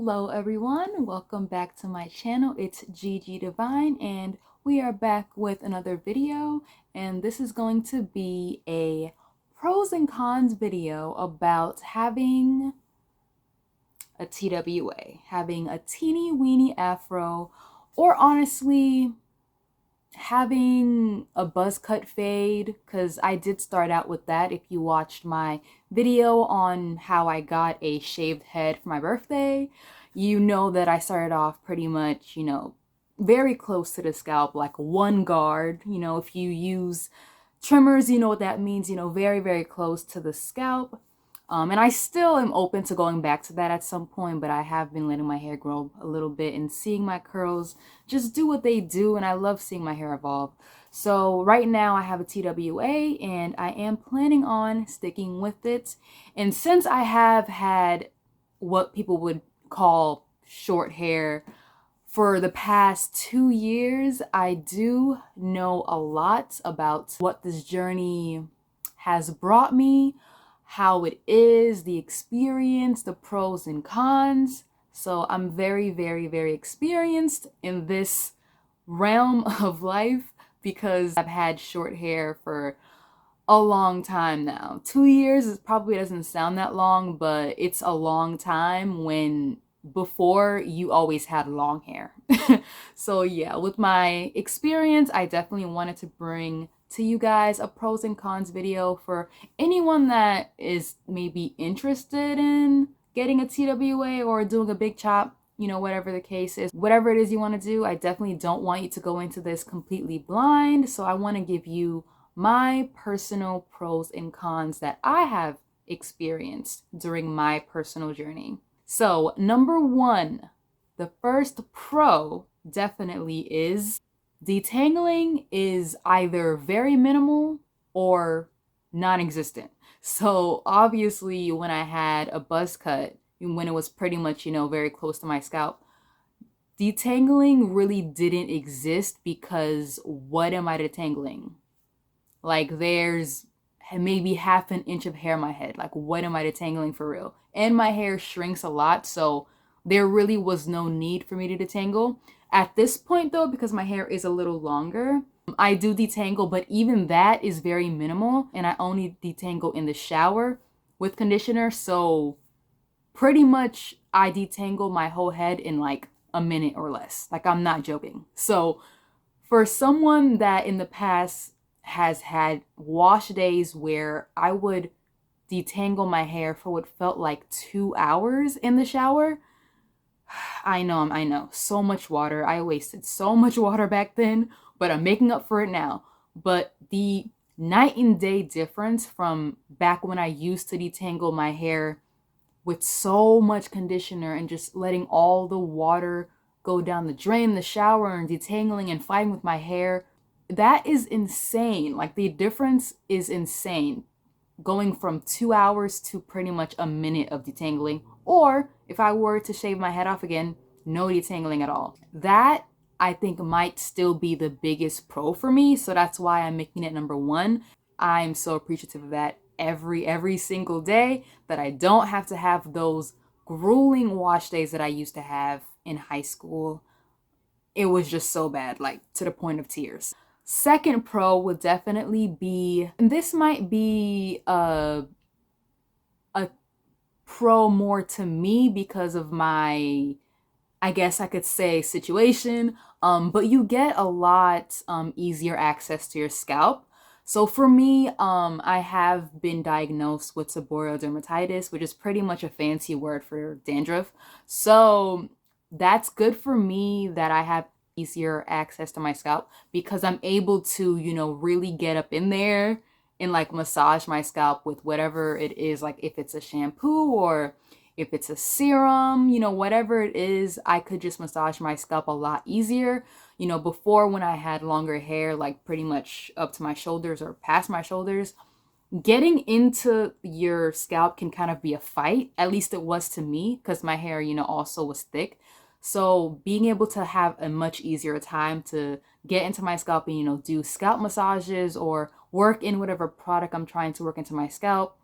Hello everyone, welcome back to my channel. It's Gigi Divine and we are back with another video, and this is going to be a pros and cons video about having a TWA, having a teeny weeny afro, or honestly having a buzz cut fade, because I did start out with that. If you watched my video on how I got a shaved head for my birthday, you know that I started off pretty much, very close to the scalp, like one guard. If you use trimmers, you know what that means, very, very close to the scalp. And I still am open to going back to that at some point, but I have been letting my hair grow a little bit and seeing my curls just do what they do, and I love seeing my hair evolve. So right now I have a TWA and I am planning on sticking with it. And since I have had what people would call short hair for the past 2 years, I do know a lot about what this journey has brought me, how it is, the experience, the pros and cons. So I'm very, very, very experienced in this realm of life because I've had short hair for a long time now. 2 years is probably doesn't sound that long, but it's a long time when before you always had long hair. So yeah, with my experience, I definitely wanted to bring to you guys a pros and cons video for anyone that is maybe interested in getting a TWA or doing a big chop, whatever the case is. Whatever it is you want to do, I definitely don't want you to go into this completely blind. So I want to give you my personal pros and cons that I have experienced during my personal journey. So number one, the first pro definitely is detangling is either very minimal or non-existent. So obviously when I had a buzz cut, when it was pretty much, very close to my scalp, detangling really didn't exist because what am I detangling? Like there's maybe half an inch of hair in my head. Like what am I detangling for real? And my hair shrinks a lot, so there really was no need for me to detangle. At this point though, because my hair is a little longer, I do detangle, but even that is very minimal, and I only detangle in the shower with conditioner. So pretty much I detangle my whole head in like a minute or less. Like I'm not joking. So for someone that in the past has had wash days where I would detangle my hair for what felt like 2 hours in the shower, I know, so much water. I wasted so much water back then, but I'm making up for it now. But the night and day difference from back when I used to detangle my hair with so much conditioner and just letting all the water go down the drain in the shower and detangling and fighting with my hair, that is insane. Like the difference is insane. Going from 2 hours to pretty much a minute of detangling, or if I were to shave my head off again, no detangling at all. That I think might still be the biggest pro for me, so that's why I'm making it number one. I'm so appreciative of that every single day, that I don't have to have those grueling wash days that I used to have in high school. It was just so bad, like to the point of tears. Second pro would definitely be, and this might be a pro more to me because of my, I guess I could say, situation, but you get a lot easier access to your scalp. So for me, I have been diagnosed with seborrheic dermatitis, which is pretty much a fancy word for dandruff. So that's good for me that I have easier access to my scalp, because I'm able to, really get up in there and like massage my scalp with whatever it is, like if it's a shampoo or if it's a serum, whatever it is, I could just massage my scalp a lot easier. Before, when I had longer hair, like pretty much up to my shoulders or past my shoulders, getting into your scalp can kind of be a fight. At least it was to me, because my hair, also was thick. So being able to have a much easier time to get into my scalp and, do scalp massages or work in whatever product I'm trying to work into my scalp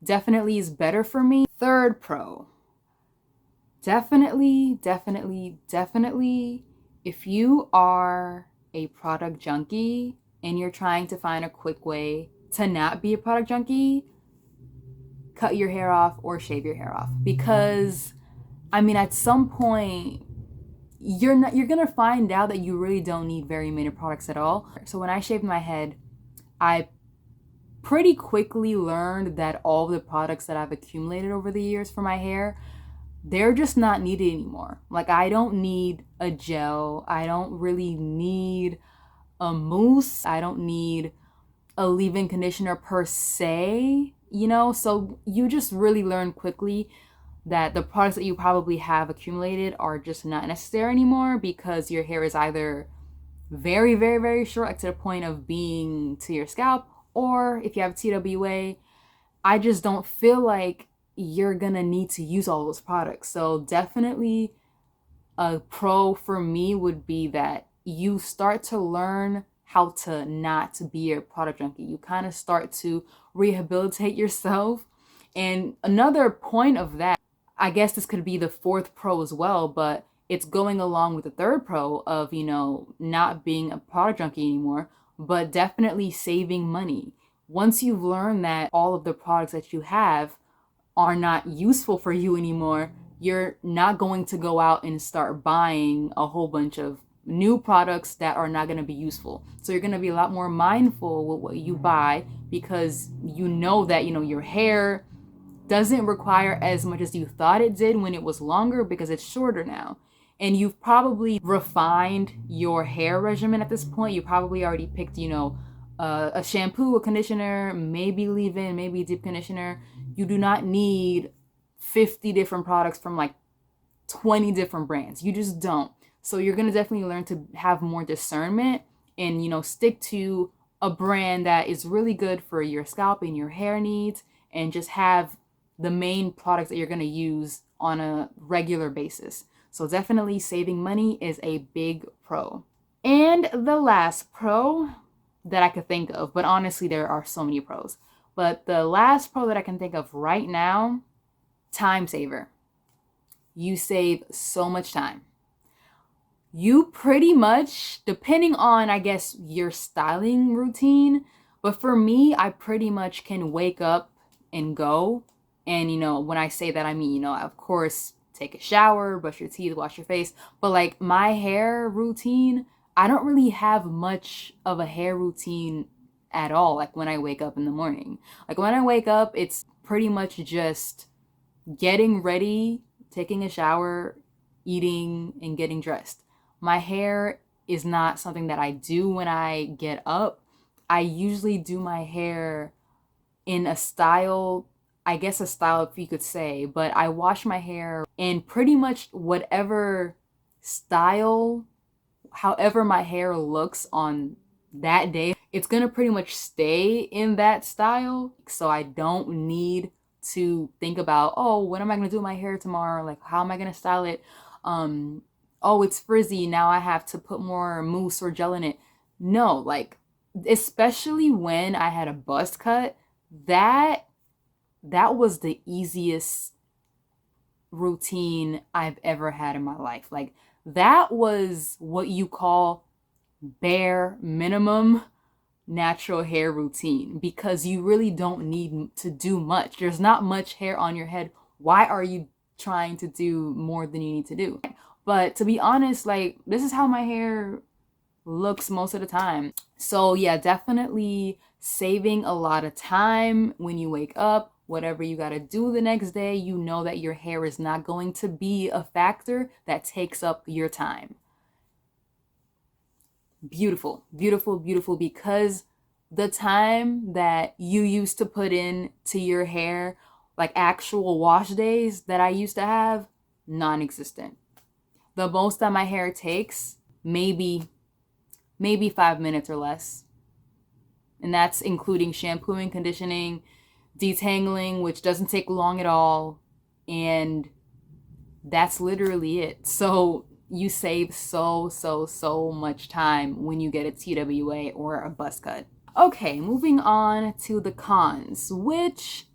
definitely is better for me. Third pro, Definitely, definitely, definitely, if you are a product junkie and you're trying to find a quick way to not be a product junkie, cut your hair off or shave your hair off. Because, I mean, at some point, you're gonna find out that you really don't need very many products at all. So when I shaved my head, I pretty quickly learned that all the products that I've accumulated over the years for my hair, they're just not needed anymore. Like, I don't need a gel. I don't really need a mousse. I don't need a leave-in conditioner per se, you know? So you just really learn quickly that the products that you probably have accumulated are just not necessary anymore because your hair is either very, very, very short, like to the point of being to your scalp, or if you have TWA, I just don't feel like you're gonna need to use all those products. So definitely a pro for me would be that you start to learn how to not be a product junkie. You kind of start to rehabilitate yourself. And another point of that, I guess this could be the fourth pro as well, but it's going along with the third pro of, you know, not being a product junkie anymore, but definitely saving money. Once you've learned that all of the products that you have are not useful for you anymore, you're not going to go out and start buying a whole bunch of new products that are not going to be useful. So you're going to be a lot more mindful with what you buy because you know that, you know, your hair doesn't require as much as you thought it did when it was longer because it's shorter now. And you've probably refined your hair regimen at this point. You probably already picked, you know, a shampoo, a conditioner, maybe leave-in, maybe deep conditioner. You do not need 50 different products from like 20 different brands. You just don't. So you're going to definitely learn to have more discernment and, you know, stick to a brand that is really good for your scalp and your hair needs, and just have the main products that you're going to use on a regular basis. So definitely saving money is a big pro. And the last pro that I could think of, but honestly, there are so many pros. But the last pro that I can think of right now, time saver. You save so much time. You pretty much, depending on, I guess, your styling routine, but for me, I pretty much can wake up and go. And, you know, when I say that, I mean, you know, of course, take a shower, brush your teeth, wash your face. But like my hair routine, I don't really have much of a hair routine at all. Like when I wake up in the morning, like when I wake up, it's pretty much just getting ready, taking a shower, eating, and getting dressed. My hair is not something that I do when I get up. I usually do my hair in a style, I guess a style if you could say, but I wash my hair in pretty much whatever style, however my hair looks on that day, it's gonna pretty much stay in that style. So I don't need to think about, oh, what am I gonna do with my hair tomorrow? Like, how am I gonna style it? Oh, it's frizzy, now I have to put more mousse or gel in it. No, like, especially when I had a buzz cut, that was the easiest routine I've ever had in my life. Like, that was what you call bare minimum natural hair routine, because you really don't need to do much. There's not much hair on your head. Why are you trying to do more than you need to do? But to be honest, like, this is how my hair looks most of the time. So yeah, definitely saving a lot of time when you wake up. Whatever you got to do the next day, you know that your hair is not going to be a factor that takes up your time. Beautiful, beautiful, beautiful, because the time that you used to put in to your hair, like actual wash days that I used to have, non-existent. The most that my hair takes, maybe 5 minutes or less. And that's including shampooing, conditioning, detangling, which doesn't take long at all. And that's literally it. So you save so much time when you get a TWA or a buzz cut. Okay, moving on to the cons, which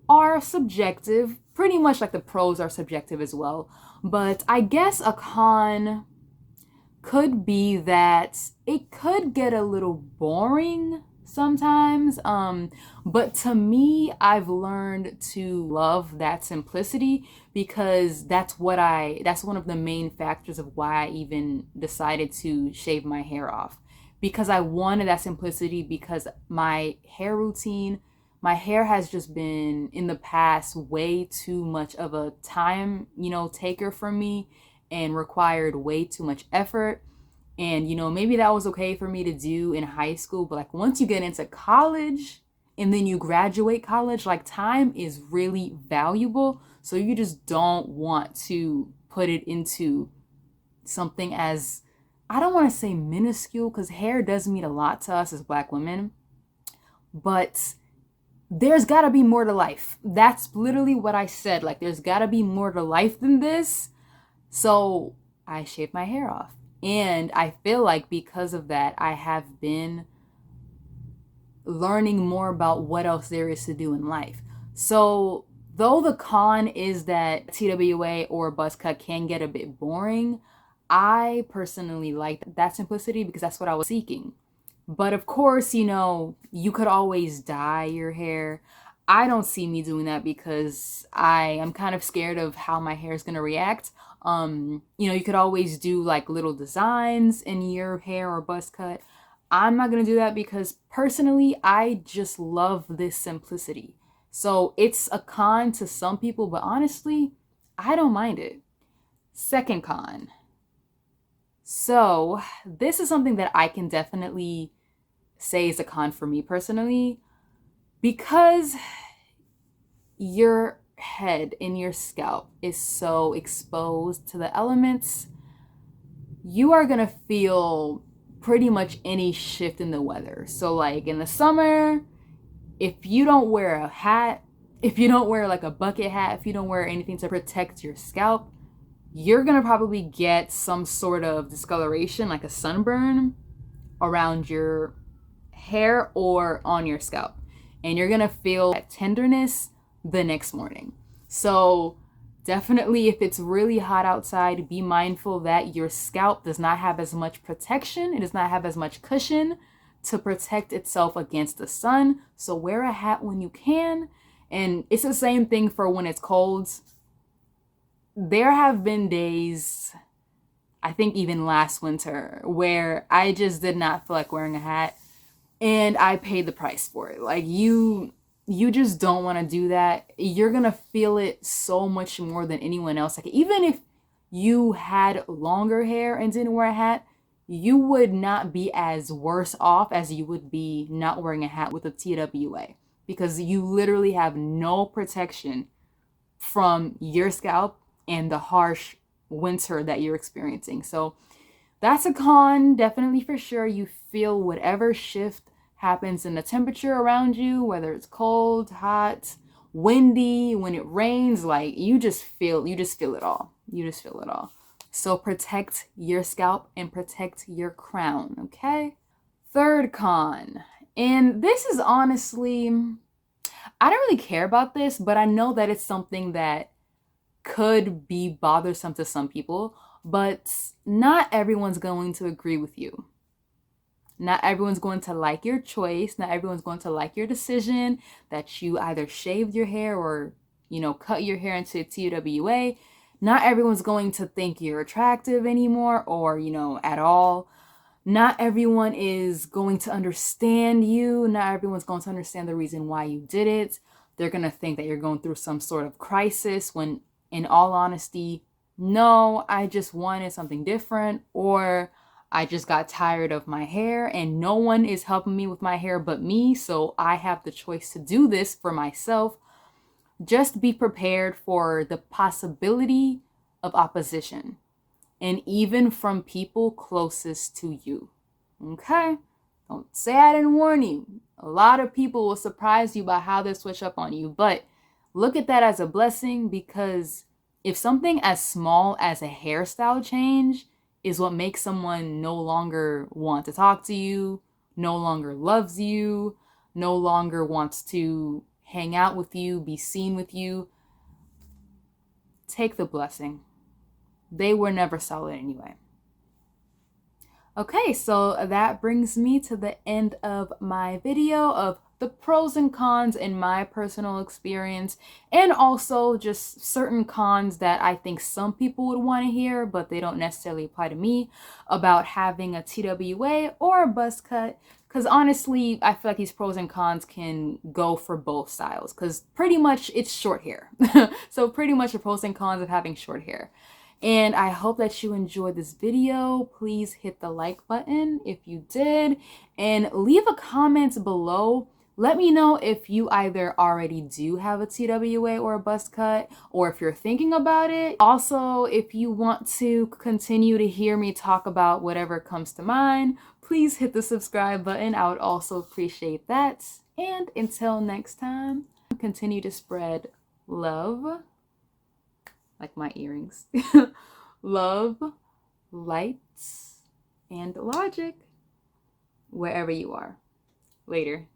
are subjective, pretty much like the pros are subjective as well. But I guess a con could be that it could get a little boring sometimes. But to me, I've learned to love that simplicity, because that's one of the main factors of why I even decided to shave my hair off. Because I wanted that simplicity, because my hair routine, my hair has just been in the past way too much of a time, taker for me, and required way too much effort. And, maybe that was okay for me to do in high school, but like once you get into college and then you graduate college, like time is really valuable. So you just don't want to put it into something as, I don't want to say minuscule, because hair does mean a lot to us as Black women, but there's got to be more to life. That's literally what I said. Like, there's got to be more to life than this. So I shaved my hair off. And I feel like because of that, I have been learning more about what else there is to do in life. So though the con is that TWA or buzz cut can get a bit boring, I personally like that simplicity because that's what I was seeking. But of course, you could always dye your hair. I don't see me doing that because I am kind of scared of how my hair is going to react. You could always do like little designs in your hair or buzz cut. I'm not going to do that because personally, I just love this simplicity. So it's a con to some people, but honestly, I don't mind it. Second con. So this is something that I can definitely say is a con for me personally, because your head and your scalp is so exposed to the elements, you are gonna feel pretty much any shift in the weather. So like in the summer, if you don't wear a hat, if you don't wear like a bucket hat, if you don't wear anything to protect your scalp, you're gonna probably get some sort of discoloration, like a sunburn around your hair or on your scalp. And you're gonna feel that tenderness the next morning. So definitely, if it's really hot outside, be mindful that your scalp does not have as much protection. It does not have as much cushion to protect itself against the sun. So wear a hat when you can. And it's the same thing for when it's cold. There have been days, I think even last winter, where I just did not feel like wearing a hat, and I paid the price for it. Like you just don't want to do that. You're going to feel it so much more than anyone else. Like even if you had longer hair and didn't wear a hat, you would not be as worse off as you would be not wearing a hat with a TWA, because you literally have no protection from your scalp and the harsh winter that you're experiencing. So that's a con, definitely, for sure. You feel whatever shift happens in the temperature around you, whether it's cold, hot, windy, when it rains, like you just feel it all. You just feel it all. So protect your scalp and protect your crown, okay? Third con, and this is honestly, I don't really care about this, but I know that it's something that could be bothersome to some people, but not everyone's going to agree with you. Not everyone's going to like your choice. Not everyone's going to like your decision that you either shaved your hair or, cut your hair into a TWA. Not everyone's going to think you're attractive anymore or, at all. Not everyone is going to understand you. Not everyone's going to understand the reason why you did it. They're going to think that you're going through some sort of crisis when, in all honesty, no, I just wanted something different, or I just got tired of my hair and no one is helping me with my hair but me, so I have the choice to do this for myself. Just be prepared for the possibility of opposition, and even from people closest to you. Okay? Don't say I didn't warn you. A lot of people will surprise you by how they switch up on you, but look at that as a blessing, because if something as small as a hairstyle change is what makes someone no longer want to talk to you, no longer loves you, no longer wants to hang out with you, be seen with you, take the blessing. They were never solid anyway. Okay, so that brings me to the end of my video of the pros and cons in my personal experience, and also just certain cons that I think some people would want to hear, but they don't necessarily apply to me, about having a TWA or a buzz cut. Because honestly, I feel like these pros and cons can go for both styles, because pretty much it's short hair. So pretty much the pros and cons of having short hair. And I hope that you enjoyed this video. Please hit the like button if you did, and leave a comment below. Let me know if you either already do have a TWA or a buzz cut, or if you're thinking about it. Also, if you want to continue to hear me talk about whatever comes to mind, please hit the subscribe button. I would also appreciate that. And until next time, continue to spread love, like my earrings, love, light, and logic wherever you are. Later.